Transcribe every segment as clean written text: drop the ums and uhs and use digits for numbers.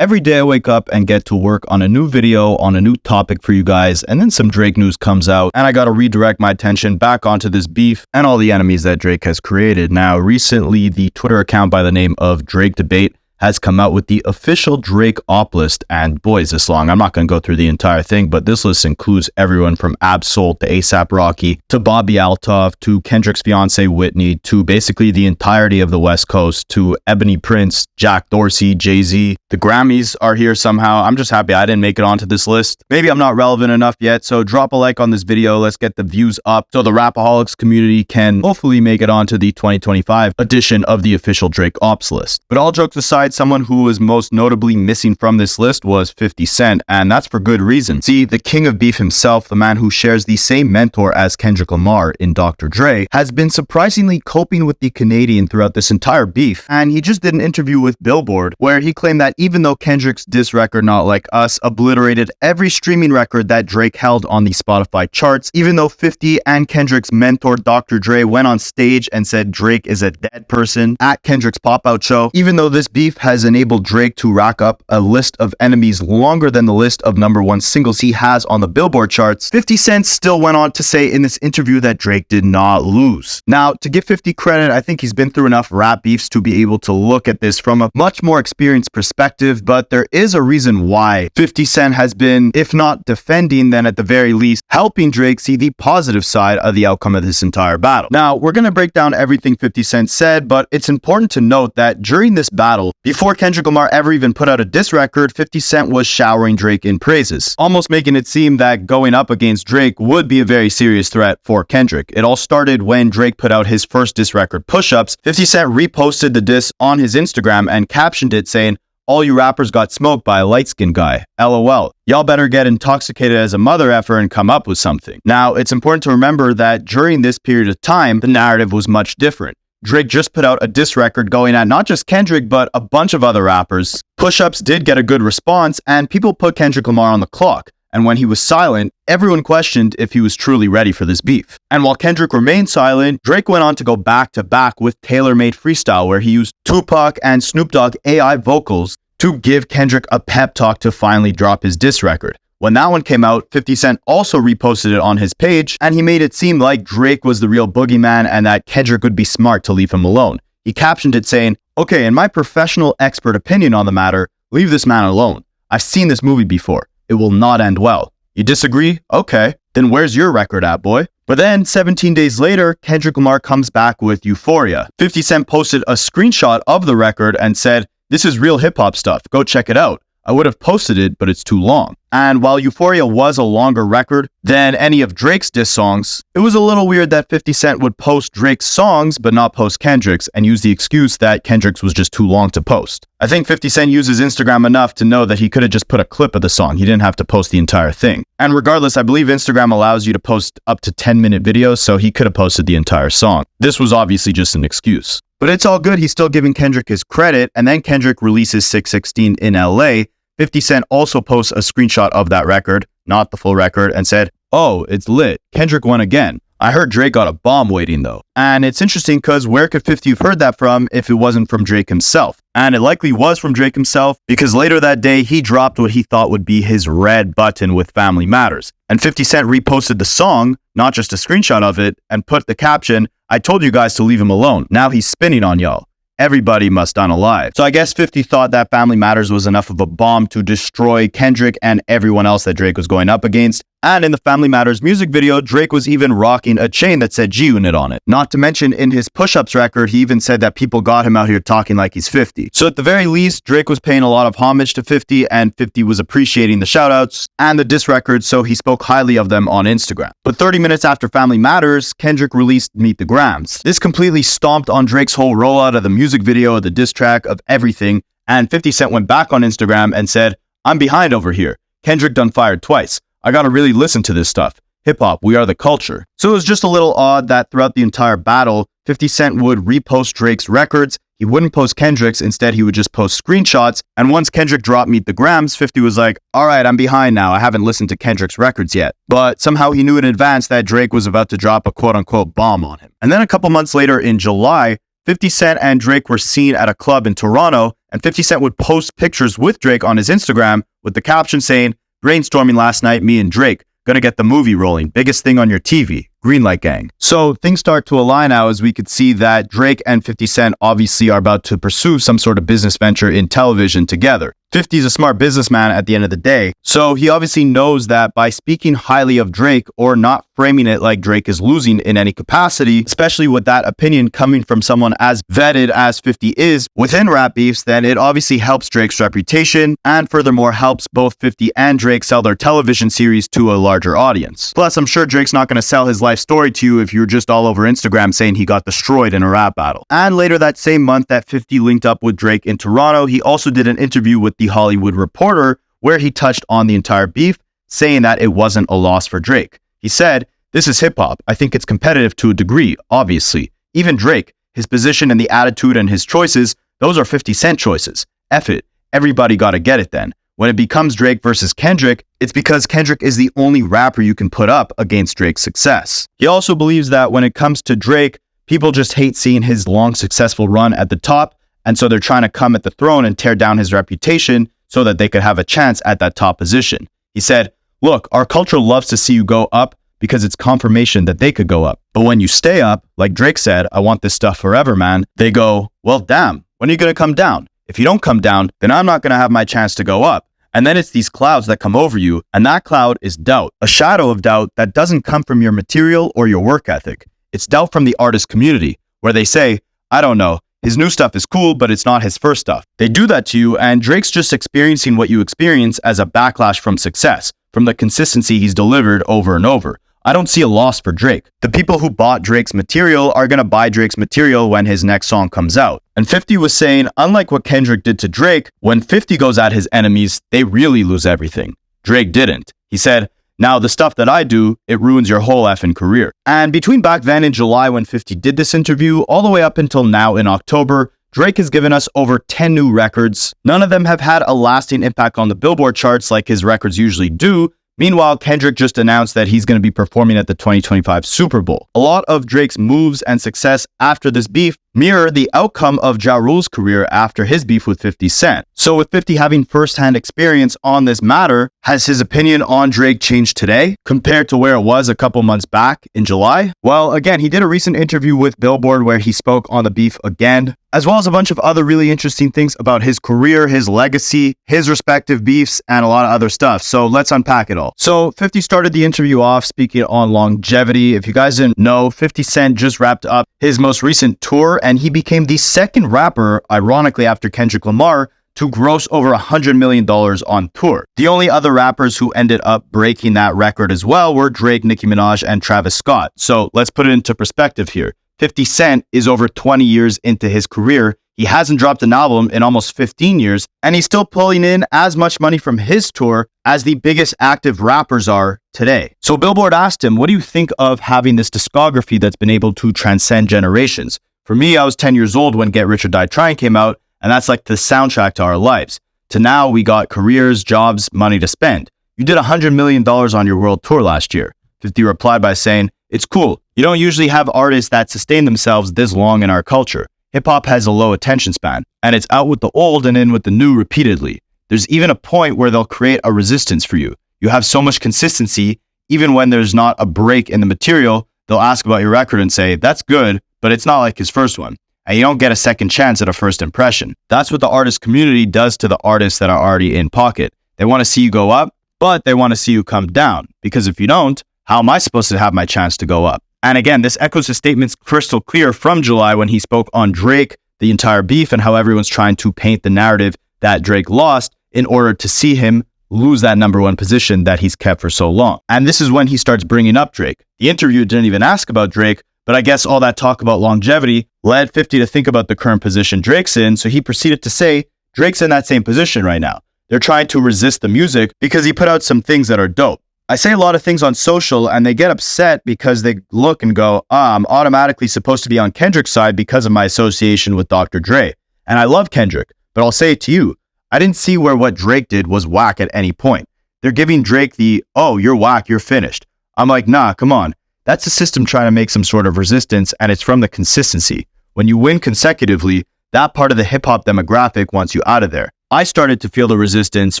Every day I wake up and get to work on a new video on a new topic for you guys, and then some Drake news comes out, and I gotta redirect my attention back onto this beef and all the enemies that Drake has created. Now, recently, the Twitter account by the name of Drake Debate has come out with the official Drake op list, and boy, is this long. I'm not going to go through the entire thing, but this list includes everyone from Ab-Soul to ASAP Rocky to Bobby Altov to Kendrick's fiance Whitney to basically the entirety of the West Coast to Ebony Prince, Jack Dorsey, Jay-Z. The Grammys are here somehow. I'm just happy I didn't make it onto this list. Maybe I'm not relevant enough yet, so drop a like on this video. Let's get the views up so the Rapaholics community can hopefully make it onto the 2025 edition of the official Drake Ops list. But all jokes aside, someone who was most notably missing from this list was 50 Cent, and that's for good reason. See, the king of beef himself, the man who shares the same mentor as Kendrick Lamar in Dr. Dre, has been surprisingly coping with the Canadian throughout this entire beef, and he just did an interview with Billboard where he claimed that even though Kendrick's diss record Not Like Us obliterated every streaming record that Drake held on the Spotify charts, even though 50 and Kendrick's mentor Dr. Dre went on stage and said Drake is a dead person at Kendrick's pop-out show, even though this beef has enabled Drake to rack up a list of enemies longer than the list of #1 singles he has on the Billboard charts, 50 Cent still went on to say in this interview that Drake did not lose. Now, to give 50 credit, I think he's been through enough rap beefs to be able to look at this from a much more experienced perspective, but there is a reason why 50 Cent has been, if not defending, then at the very least, helping Drake see the positive side of the outcome of this entire battle. Now, we're going to break down everything 50 Cent said, but it's important to note that during this battle, before Kendrick Lamar ever even put out a diss record, 50 Cent was showering Drake in praises, almost making it seem that going up against Drake would be a very serious threat for Kendrick. It all started when Drake put out his first diss record, Push Ups. 50 Cent reposted the diss on his Instagram and captioned it saying, "All you rappers got smoked by a light-skinned guy. LOL. Y'all better get intoxicated as a mother effer and come up with something." Now, it's important to remember that during this period of time, the narrative was much different. Drake just put out a diss record going at not just Kendrick, but a bunch of other rappers. Push-Ups did get a good response, and people put Kendrick Lamar on the clock. And when he was silent, everyone questioned if he was truly ready for this beef. And while Kendrick remained silent, Drake went on to go back-to-back with Tailor-Made Freestyle, where he used Tupac and Snoop Dogg AI vocals to give Kendrick a pep talk to finally drop his diss record. When that one came out, 50 Cent also reposted it on his page, and he made it seem like Drake was the real boogeyman and that Kendrick would be smart to leave him alone. He captioned it saying, "Okay, in my professional expert opinion on the matter, leave this man alone. I've seen this movie before. It will not end well. You disagree? Okay. Then where's your record at, boy?" But then, 17 days later, Kendrick Lamar comes back with Euphoria. 50 Cent posted a screenshot of the record and said, "This is real hip-hop stuff. Go check it out. I would have posted it, but it's too long." And while Euphoria was a longer record than any of Drake's diss songs, it was a little weird that 50 Cent would post Drake's songs but not post Kendrick's and use the excuse that Kendrick's was just too long to post. I think 50 Cent uses Instagram enough to know that he could have just put a clip of the song. He didn't have to post the entire thing. And regardless, I believe Instagram allows you to post up to 10-minute videos, so he could have posted the entire song. This was obviously just an excuse. But it's all good. He's still giving Kendrick his credit, and then Kendrick releases 616 in LA. 50 Cent also posts a screenshot of that record, not the full record, and said, "Oh, it's lit. Kendrick won again. I heard Drake got a bomb waiting though." And it's interesting because where could 50 have heard that from if it wasn't from Drake himself? And it likely was from Drake himself because later that day, he dropped what he thought would be his red button with Family Matters. And 50 Cent reposted the song, not just a screenshot of it, and put the caption, "I told you guys to leave him alone. Now he's spinning on y'all. Everybody must unalive." So I guess 50 thought that Family Matters was enough of a bomb to destroy Kendrick and everyone else that Drake was going up against. And in the Family Matters music video, Drake was even rocking a chain that said G-Unit on it. Not to mention, in his Push-Ups record, he even said that people got him out here talking like he's 50. So at the very least, Drake was paying a lot of homage to 50, and 50 was appreciating the shoutouts and the diss records, so he spoke highly of them on Instagram. But 30 minutes after Family Matters, Kendrick released Meet the Grams. This completely stomped on Drake's whole rollout of the music video, the diss track, of everything, and 50 Cent went back on Instagram and said, "I'm behind over here. Kendrick done fired twice. I gotta really listen to this stuff. Hip-hop, we are the culture." So it was just a little odd that throughout the entire battle, 50 Cent would repost Drake's records. He wouldn't post Kendrick's. Instead, he would just post screenshots. And once Kendrick dropped Meet the Grams, 50 was like, "All right, I'm behind now. I haven't listened to Kendrick's records yet." But somehow he knew in advance that Drake was about to drop a quote-unquote bomb on him. And then a couple months later in July, 50 Cent and Drake were seen at a club in Toronto, and 50 Cent would post pictures with Drake on his Instagram with the caption saying, "Brainstorming last night, me and Drake. Gonna get the movie rolling. Biggest thing on your TV. Greenlight gang." So things start to align now, as we could see that Drake and 50 Cent obviously are about to pursue some sort of business venture in television together. 50 is a smart businessman at the end of the day, so he obviously knows that by speaking highly of Drake or not framing it like Drake is losing in any capacity, especially with that opinion coming from someone as vetted as 50 is within rap beefs, then it obviously helps Drake's reputation and furthermore helps both 50 and Drake sell their television series to a larger audience. Plus, I'm sure Drake's not going to sell his life story to you if you're just all over Instagram saying he got destroyed in a rap battle. And later that same month that 50 linked up with Drake in Toronto, he also did an interview with The Hollywood Reporter where he touched on the entire beef, saying that it wasn't a loss for Drake. He said, "This is hip-hop. I think it's competitive to a degree, obviously. Even Drake, his position and the attitude and his choices, those are 50 Cent choices. F it. Everybody gotta get it then. When it becomes Drake versus Kendrick, it's because Kendrick is the only rapper you can put up against Drake's success." He also believes that when it comes to Drake, people just hate seeing his long successful run at the top, and so they're trying to come at the throne and tear down his reputation so that they could have a chance at that top position. He said, "Look, our culture loves to see you go up because it's confirmation that they could go up. But when you stay up, like Drake said, 'I want this stuff forever, man,' they go, 'Well, damn, when are you going to come down? If you don't come down, then I'm not going to have my chance to go up.' And then it's these clouds that come over you, and that cloud is doubt, a shadow of doubt that doesn't come from your material or your work ethic. It's doubt from the artist community, where they say, 'I don't know, his new stuff is cool, but it's not his first stuff.' They do that to you, and Drake's just experiencing what you experience as a backlash from success, from the consistency he's delivered over and over. I don't see a loss for Drake. The people who bought Drake's material are going to buy Drake's material when his next song comes out." And 50 was saying, unlike what Kendrick did to Drake, when 50 goes at his enemies, they really lose everything. Drake didn't. He said, "Now, the stuff that I do, it ruins your whole effing career." And between back then in July when 50 did this interview, all the way up until now in October, Drake has given us over 10 new records. None of them have had a lasting impact on the Billboard charts like his records usually do. Meanwhile, Kendrick just announced that he's going to be performing at the 2025 Super Bowl. A lot of Drake's moves and success after this beef mirror the outcome of Ja Rule's career after his beef with 50 Cent. So with 50 having first-hand experience on this matter, has his opinion on Drake changed today compared to where it was a couple months back in July? Well, again, he did a recent interview with Billboard where he spoke on the beef again, as well as a bunch of other really interesting things about his career, his legacy, his respective beefs, and a lot of other stuff. So let's unpack it all. So 50 started the interview off speaking on longevity. If you guys didn't know, 50 Cent just wrapped up his most recent tour, and he became the second rapper, ironically after Kendrick Lamar, to gross over $100 million on tour. The only other rappers who ended up breaking that record as well were Drake, Nicki Minaj, and Travis Scott. So let's put it into perspective here. 50 Cent is over 20 years into his career. He hasn't dropped an album in almost 15 years, and he's still pulling in as much money from his tour as the biggest active rappers are today. So Billboard asked him, "What do you think of having this discography that's been able to transcend generations? For me, I was 10 years old when Get Rich or Die Trying came out, and that's like the soundtrack to our lives. To now, we got careers, jobs, money to spend. You did $100 million on your world tour last year." 50 replied by saying, "It's cool. You don't usually have artists that sustain themselves this long in our culture. Hip-hop has a low attention span, and it's out with the old and in with the new repeatedly. There's even a point where they'll create a resistance for you. You have so much consistency, even when there's not a break in the material, they'll ask about your record and say, 'That's good, but it's not like his first one.' And you don't get a second chance at a first impression." That's what the artist community does to the artists that are already in pocket. They want to see you go up, but they want to see you come down. Because if you don't, how am I supposed to have my chance to go up? And again, this echoes his statements crystal clear from July when he spoke on Drake, the entire beef, and how everyone's trying to paint the narrative that Drake lost in order to see him lose that number one position that he's kept for so long. And this is when he starts bringing up Drake. The interview didn't even ask about Drake, but I guess all that talk about longevity led 50 to think about the current position Drake's in, so he proceeded to say, Drake's in that same position right now. They're trying to resist the music because he put out some things that are dope. I say a lot of things on social and they get upset because they look and go, I'm automatically supposed to be on Kendrick's side because of my association with Dr. Dre. And I love Kendrick, but I'll say it to you, I didn't see where what Drake did was whack at any point. They're giving Drake the, oh, you're whack, you're finished. I'm like, nah, come on. That's the system trying to make some sort of resistance, and it's from the consistency. When you win consecutively, that part of the hip-hop demographic wants you out of there. I started to feel the resistance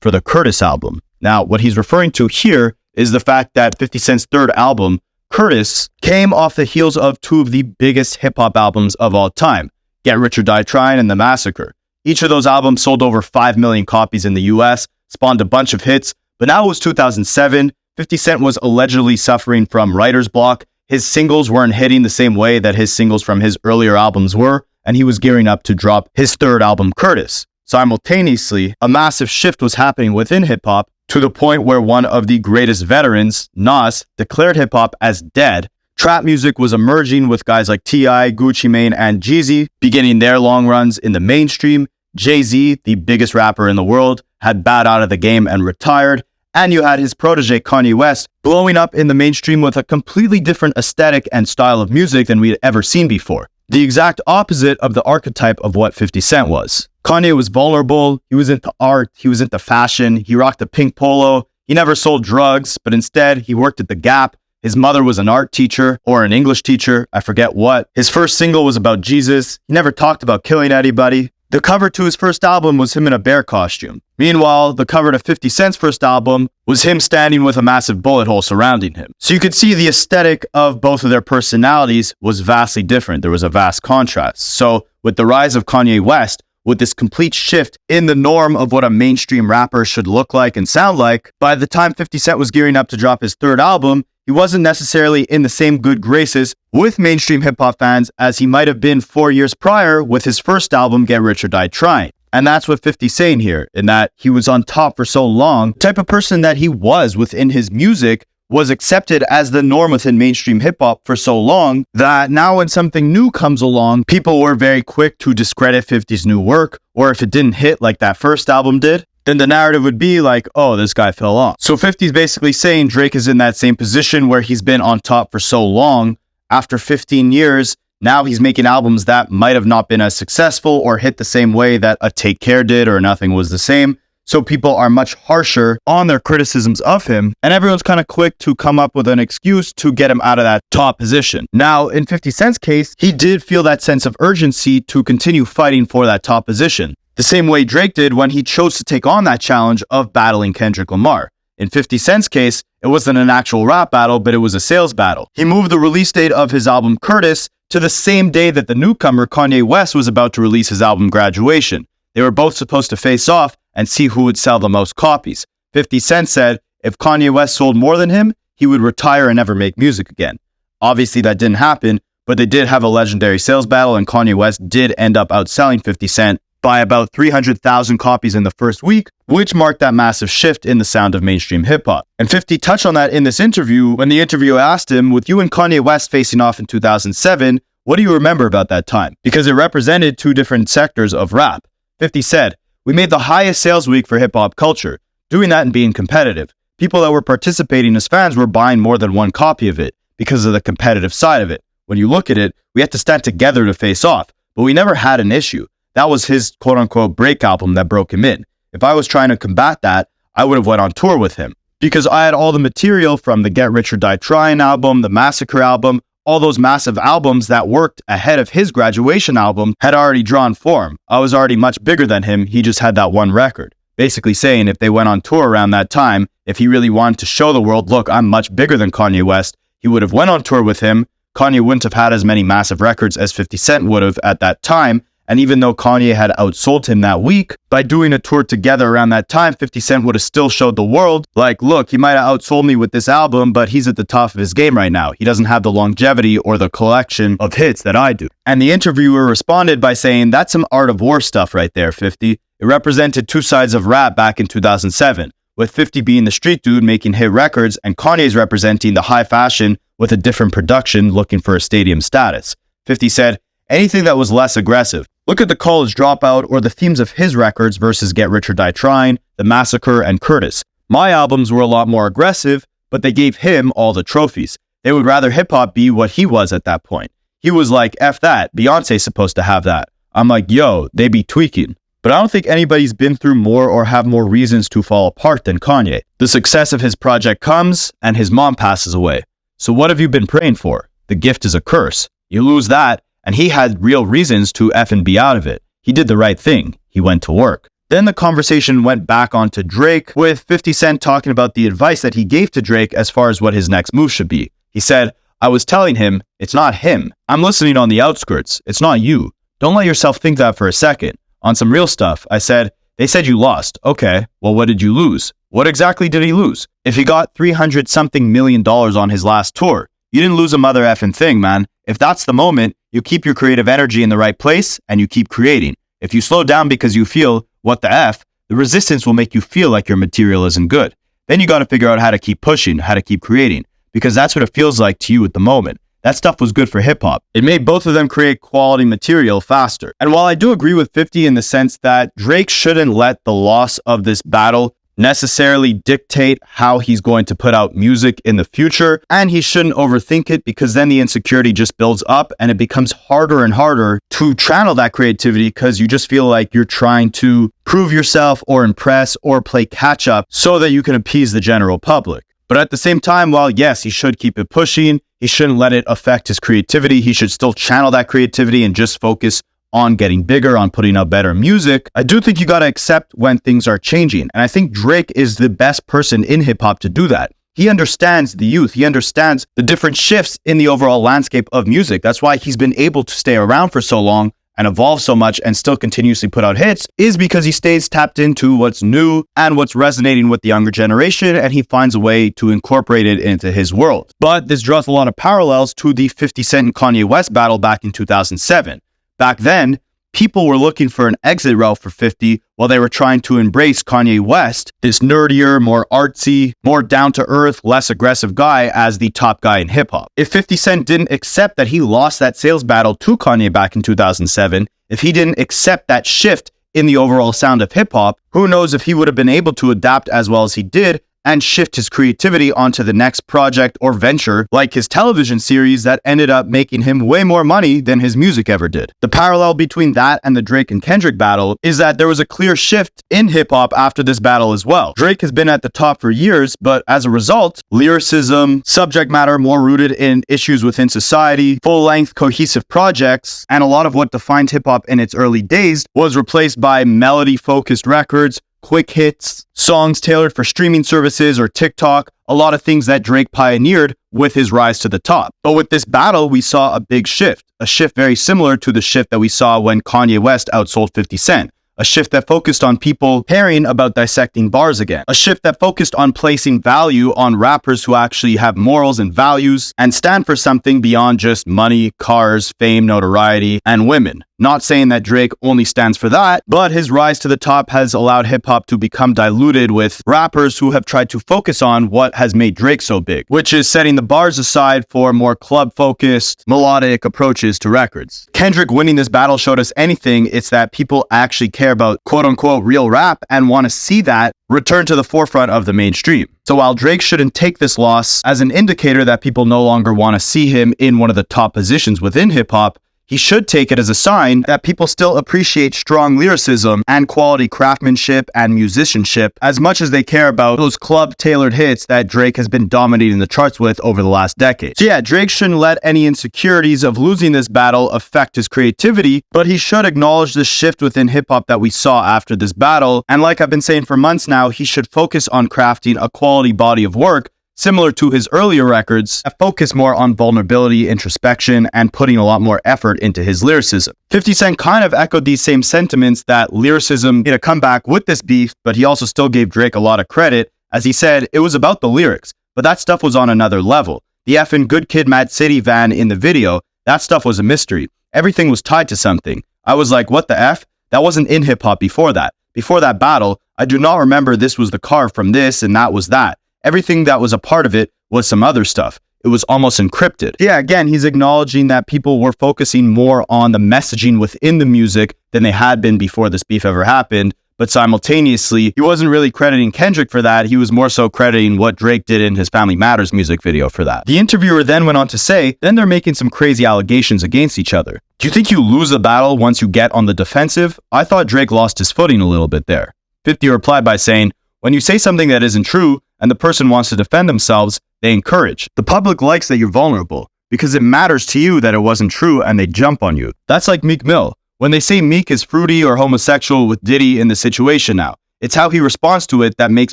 for the Curtis album. Now, what he's referring to here is the fact that 50 Cent's third album, Curtis, came off the heels of two of the biggest hip-hop albums of all time, Get Rich or Die Trying and The Massacre. Each of those albums sold over 5 million copies in the US, spawned a bunch of hits, but now it was 2007, 50 Cent was allegedly suffering from writer's block, his singles weren't hitting the same way that his singles from his earlier albums were, and he was gearing up to drop his third album, Curtis. Simultaneously, a massive shift was happening within hip-hop to the point where one of the greatest veterans, Nas, declared hip-hop as dead. Trap music was emerging with guys like T.I., Gucci Mane, and Jeezy beginning their long runs in the mainstream. Jay-Z, the biggest rapper in the world, had bowed out of the game and retired. And you had his protege, Kanye West, blowing up in the mainstream with a completely different aesthetic and style of music than we had ever seen before. The exact opposite of the archetype of what 50 Cent was. Kanye was vulnerable, he was into art, he was into fashion, he rocked a pink polo, he never sold drugs, but instead he worked at the Gap. His mother was an art teacher or an English teacher, I forget what. His first single was about Jesus. He never talked about killing anybody. The cover to his first album was him in a bear costume. Meanwhile, the cover to 50 Cent's first album was him standing with a massive bullet hole surrounding him. So you could see the aesthetic of both of their personalities was vastly different. There was a vast contrast. So with the rise of Kanye West, with this complete shift in the norm of what a mainstream rapper should look like and sound like, by the time 50 Cent was gearing up to drop his third album, he wasn't necessarily in the same good graces with mainstream hip-hop fans as he might have been 4 years prior with his first album, Get Rich or Die Trying. And that's what 50's saying here, in that he was on top for so long. The type of person that he was within his music was accepted as the norm within mainstream hip-hop for so long that now when something new comes along, people were very quick to discredit 50's new work, or if it didn't hit like that first album did, then the narrative would be like, oh, this guy fell off. So 50's basically saying Drake is in that same position where he's been on top for so long. After 15 years, now he's making albums that might have not been as successful or hit the same way that a Take Care did or Nothing Was the Same. So people are much harsher on their criticisms of him, and everyone's kind of quick to come up with an excuse to get him out of that top position. Now, in 50 Cent's case, he did feel that sense of urgency to continue fighting for that top position. The same way Drake did when he chose to take on that challenge of battling Kendrick Lamar. In 50 Cent's case, it wasn't an actual rap battle, but it was a sales battle. He moved the release date of his album Curtis to the same day that the newcomer Kanye West was about to release his album Graduation. They were both supposed to face off and see who would sell the most copies. 50 Cent said if Kanye West sold more than him, he would retire and never make music again. Obviously that didn't happen, but they did have a legendary sales battle and Kanye West did end up outselling 50 Cent by about 300,000 copies in the first week, which marked that massive shift in the sound of mainstream hip-hop. And 50 touched on that in this interview when the interviewer asked him, with you and Kanye West facing off in 2007, what do you remember about that time? Because it represented two different sectors of rap. 50 said, we made the highest sales week for hip-hop culture, doing that and being competitive. People that were participating as fans were buying more than one copy of it because of the competitive side of it. When you look at it, we had to stand together to face off, but we never had an issue. That was his quote-unquote break album that broke him in. If I was trying to combat that, I would have went on tour with him because I had all the material from the Get Rich or Die Trying album, the Massacre album, all those massive albums that worked ahead of his Graduation album had already drawn form. I was already much bigger than him, he just had that one record. Basically saying if they went on tour around that time, if he really wanted to show the world, look, I'm much bigger than Kanye West, he would have went on tour with him. Kanye wouldn't have had as many massive records as 50 Cent would have at that time. And even though Kanye had outsold him that week, by doing a tour together around that time, 50 Cent would have still showed the world, like, look, he might have outsold me with this album, but he's at the top of his game right now. He doesn't have the longevity or the collection of hits that I do. And the interviewer responded by saying, that's some Art of War stuff right there, 50. It represented two sides of rap back in 2007, with 50 being the street dude making hit records and Kanye's representing the high fashion with a different production looking for a stadium status. 50 said, anything that was less aggressive. Look at the College Dropout or the themes of his records versus Get Rich or Die Trying, The Massacre, and Curtis. My albums were a lot more aggressive, but they gave him all the trophies. They would rather hip-hop be what he was at that point. He was like, F that, Beyonce's supposed to have that. I'm like, yo, they be tweaking. But I don't think anybody's been through more or have more reasons to fall apart than Kanye. The success of his project comes, and his mom passes away. So what have you been praying for? The gift is a curse. You lose that, and he had real reasons to effing be out of it. He did the right thing. He went to work. Then the conversation went back onto Drake, with 50 Cent talking about the advice that he gave to Drake as far as what his next move should be. He said, "I was telling him, it's not him. I'm listening on the outskirts. It's not you. Don't let yourself think that for a second. On some real stuff, I said, they said you lost. Okay, well, what did you lose? What exactly did he lose? If he got $300-something million on his last tour, you didn't lose a mother effing thing, man. If that's the moment, you keep your creative energy in the right place and you keep creating. If you slow down because you feel, what the F, the resistance will make you feel like your material isn't good. Then you got to figure out how to keep pushing, how to keep creating, because that's what it feels like to you at the moment. That stuff was good for hip-hop. It made both of them create quality material faster. And while I do agree with 50 in the sense that Drake shouldn't let the loss of this battle necessarily dictate how he's going to put out music in the future, and he shouldn't overthink it, because then the insecurity just builds up and it becomes harder and harder to channel that creativity, because you just feel like you're trying to prove yourself or impress or play catch up so that you can appease the general public. But at the same time, while yes, he should keep it pushing, he shouldn't let it affect his creativity. He should still channel that creativity and just focus on getting bigger, on putting out better music. I do think you gotta accept when things are changing. And I think Drake is the best person in hip hop to do that. He understands the youth. He understands the different shifts in the overall landscape of music. That's why he's been able to stay around for so long and evolve so much and still continuously put out hits, is because he stays tapped into what's new and what's resonating with the younger generation, and he finds a way to incorporate it into his world. But this draws a lot of parallels to the 50 Cent and Kanye West battle back in 2007. Back then, people were looking for an exit route for 50 while they were trying to embrace Kanye West, this nerdier, more artsy, more down-to-earth, less aggressive guy, as the top guy in hip-hop. If 50 Cent didn't accept that he lost that sales battle to Kanye back in 2007, if he didn't accept that shift in the overall sound of hip-hop, who knows if he would have been able to adapt as well as he did and shift his creativity onto the next project or venture, like his television series that ended up making him way more money than his music ever did. The parallel between that and the Drake and Kendrick battle is that there was a clear shift in hip-hop after this battle as well. Drake has been at the top for years, but as a result, lyricism, subject matter more rooted in issues within society, full-length cohesive projects, and a lot of what defined hip-hop in its early days was replaced by melody-focused records, quick hits, songs tailored for streaming services or TikTok, a lot of things that Drake pioneered with his rise to the top. But with this battle, we saw a big shift, a shift very similar to the shift that we saw when Kanye West outsold 50 Cent. A shift that focused on people caring about dissecting bars again. A shift that focused on placing value on rappers who actually have morals and values and stand for something beyond just money, cars, fame, notoriety, and women. Not saying that Drake only stands for that, but his rise to the top has allowed hip-hop to become diluted with rappers who have tried to focus on what has made Drake so big, which is setting the bars aside for more club-focused, melodic approaches to records. Kendrick winning this battle showed us anything, it's that people actually care about quote-unquote real rap and want to see that return to the forefront of the mainstream. So while Drake shouldn't take this loss as an indicator that people no longer want to see him in one of the top positions within hip-hop, he should take it as a sign that people still appreciate strong lyricism and quality craftsmanship and musicianship as much as they care about those club-tailored hits that Drake has been dominating the charts with over the last decade. So yeah, Drake shouldn't let any insecurities of losing this battle affect his creativity, but he should acknowledge the shift within hip-hop that we saw after this battle, and like I've been saying for months now, he should focus on crafting a quality body of work similar to his earlier records that focus more on vulnerability, introspection, and putting a lot more effort into his lyricism. 50 Cent kind of echoed these same sentiments that lyricism made a comeback with this beef, but he also still gave Drake a lot of credit, as he said it was about the lyrics, but that stuff was on another level. The effing Good Kid Mad City van in the video, that stuff was a mystery. Everything was tied to something. I was like, what the F? That wasn't in hip-hop before that. Before that battle, I do not remember this was the car from this and that was that. Everything that was a part of it was some other stuff. It was almost encrypted. Yeah, again, he's acknowledging that people were focusing more on the messaging within the music than they had been before this beef ever happened. But simultaneously, he wasn't really crediting Kendrick for that. He was more so crediting what Drake did in his Family Matters music video for that. The interviewer then went on to say, then they're making some crazy allegations against each other. Do you think you lose the battle once you get on the defensive? I thought Drake lost his footing a little bit there. 50 replied by saying, when you say something that isn't true, and the person wants to defend themselves, they encourage. The public likes that you're vulnerable because it matters to you that it wasn't true and they jump on you. That's like Meek Mill. When they say Meek is fruity or homosexual with Diddy in the situation now, it's how he responds to it that makes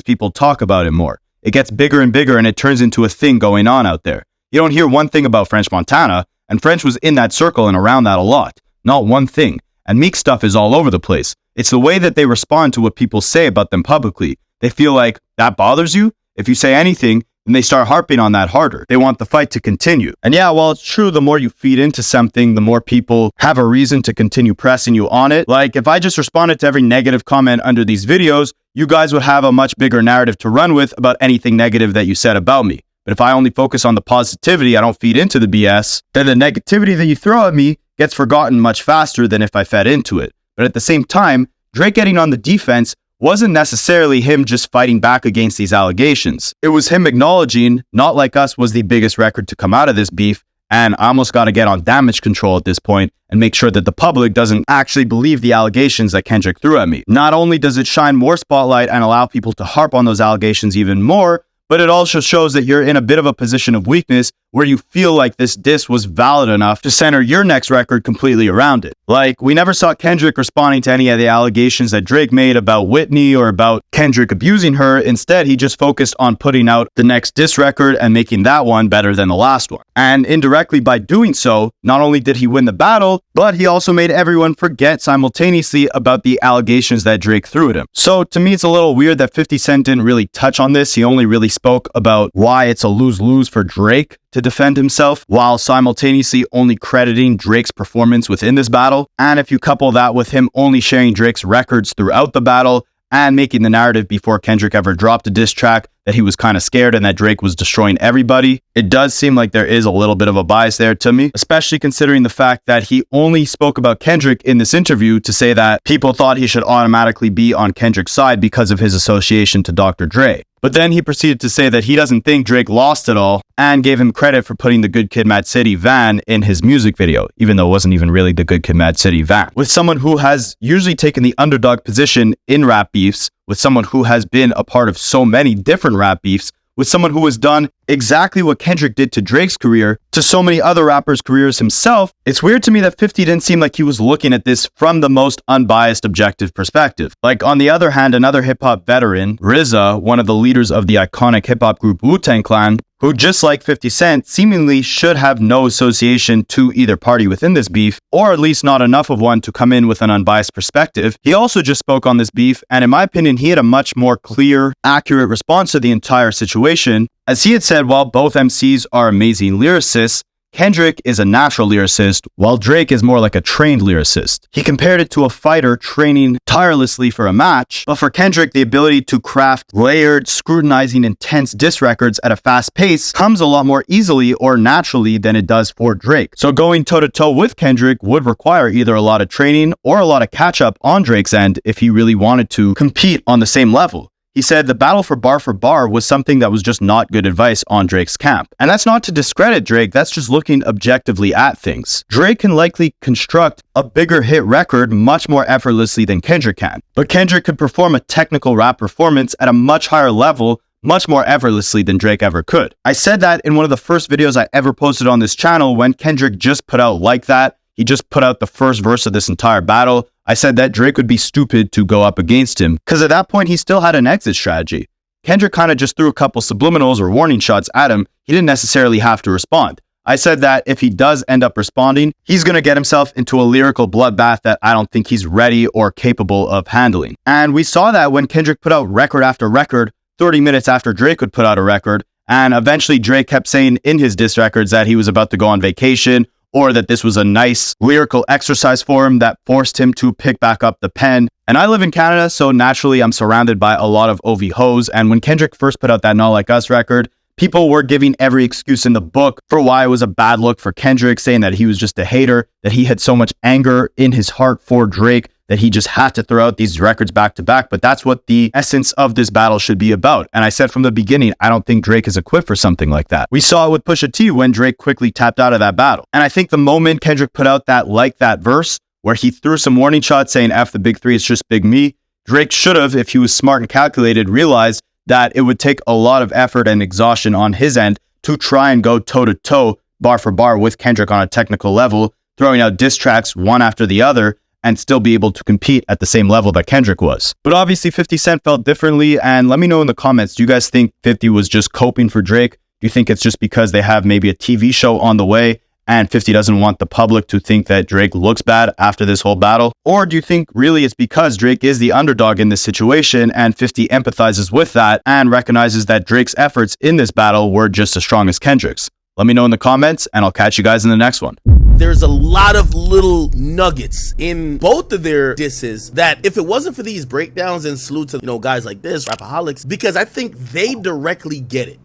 people talk about it more. It gets bigger and bigger and it turns into a thing going on out there. You don't hear one thing about French Montana, and French was in that circle and around that a lot. Not one thing. And Meek stuff is all over the place. It's the way that they respond to what people say about them publicly. They feel like, that bothers you? If you say anything, then they start harping on that harder. They want the fight to continue. And yeah, while it's true, the more you feed into something, the more people have a reason to continue pressing you on it. Like, if I just responded to every negative comment under these videos, you guys would have a much bigger narrative to run with about anything negative that you said about me. But if I only focus on the positivity, I don't feed into the BS, then the negativity that you throw at me gets forgotten much faster than if I fed into it. But at the same time, Drake getting on the defense wasn't necessarily him just fighting back against these allegations. It was him acknowledging Not Like Us was the biggest record to come out of this beef, and I almost got to get on damage control at this point and make sure that the public doesn't actually believe the allegations that Kendrick threw at me. Not only does it shine more spotlight and allow people to harp on those allegations even more, but it also shows that you're in a bit of a position of weakness where you feel like this diss was valid enough to center your next record completely around it. Like, we never saw Kendrick responding to any of the allegations that Drake made about Whitney or about Kendrick abusing her. Instead, he just focused on putting out the next diss record and making that one better than the last one. And indirectly by doing so, not only did he win the battle, but he also made everyone forget simultaneously about the allegations that Drake threw at him. So to me, it's a little weird that 50 Cent didn't really touch on this. He only really spoke about why it's a lose-lose for Drake to defend himself, while simultaneously only crediting Drake's performance within this battle. And if you couple that with him only sharing Drake's records throughout the battle and making the narrative before Kendrick ever dropped a diss track that he was kind of scared and that Drake was destroying everybody, it does seem like there is a little bit of a bias there to me, especially considering the fact that he only spoke about Kendrick in this interview to say that people thought he should automatically be on Kendrick's side because of his association to Dr. Dre. But then he proceeded to say that he doesn't think Drake lost it all and gave him credit for putting the Good Kid Mad City van in his music video, even though it wasn't even really the Good Kid Mad City van. With someone who has usually taken the underdog position in rap beefs, with someone who has been a part of so many different rap beefs, with someone who has done exactly what Kendrick did to Drake's career, to so many other rappers' careers himself, it's weird to me that 50 didn't seem like he was looking at this from the most unbiased, objective perspective. Like, on the other hand, another hip-hop veteran, RZA, one of the leaders of the iconic hip-hop group Wu-Tang Clan, who, just like 50 Cent, seemingly should have no association to either party within this beef, or at least not enough of one to come in with an unbiased perspective. He also just spoke on this beef, and in my opinion, he had a much more clear, accurate response to the entire situation. As he had said, while both MCs are amazing lyricists, Kendrick is a natural lyricist, while Drake is more like a trained lyricist. He compared it to a fighter training tirelessly for a match, but for Kendrick, the ability to craft layered, scrutinizing, intense diss records at a fast pace comes a lot more easily or naturally than it does for Drake. So going toe-to-toe with Kendrick would require either a lot of training or a lot of catch-up on Drake's end if he really wanted to compete on the same level. He said the battle for bar was something that was just not good advice on Drake's camp. And that's not to discredit Drake, that's just looking objectively at things. Drake can likely construct a bigger hit record much more effortlessly than Kendrick can. But Kendrick could perform a technical rap performance at a much higher level much more effortlessly than Drake ever could. I said that in one of the first videos I ever posted on this channel when Kendrick just put out Like That. He just put out the first verse of this entire battle. I said that Drake would be stupid to go up against him, because at that point he still had an exit strategy. Kendrick kind of just threw a couple subliminals or warning shots at him. He didn't necessarily have to respond. I said that if he does end up responding, he's going to get himself into a lyrical bloodbath that I don't think he's ready or capable of handling. And we saw that when Kendrick put out record after record, 30 minutes after Drake would put out a record, and eventually Drake kept saying in his diss records that he was about to go on vacation, or that this was a nice lyrical exercise for him that forced him to pick back up the pen. And I live in Canada, so naturally I'm surrounded by a lot of OV hoes, and when Kendrick first put out that Not Like Us record, people were giving every excuse in the book for why it was a bad look for Kendrick, saying that he was just a hater, that he had so much anger in his heart for Drake, that he just had to throw out these records back to back. But that's what the essence of this battle should be about. And I said from the beginning, I don't think Drake is equipped for something like that. We saw it with Pusha T when Drake quickly tapped out of that battle. And I think the moment Kendrick put out that Like That verse, where he threw some warning shots saying F the big three, it's just big me, Drake should have, if he was smart and calculated, realized that it would take a lot of effort and exhaustion on his end to try and go toe-to-toe, bar for bar with Kendrick on a technical level, throwing out diss tracks one after the other, and still be able to compete at the same level that Kendrick was. But obviously 50 Cent felt differently, and let me know in the comments, do you guys think 50 was just coping for Drake? Do you think it's just because they have maybe a TV show on the way and 50 doesn't want the public to think that Drake looks bad after this whole battle? Or do you think really it's because Drake is the underdog in this situation and 50 empathizes with that and recognizes that Drake's efforts in this battle were just as strong as Kendrick's? Let me know in the comments, and I'll catch you guys in the next one. There's a lot of little nuggets in both of their disses that if it wasn't for these breakdowns, and salute to, guys like this, Rapaholics, because I think they directly get it.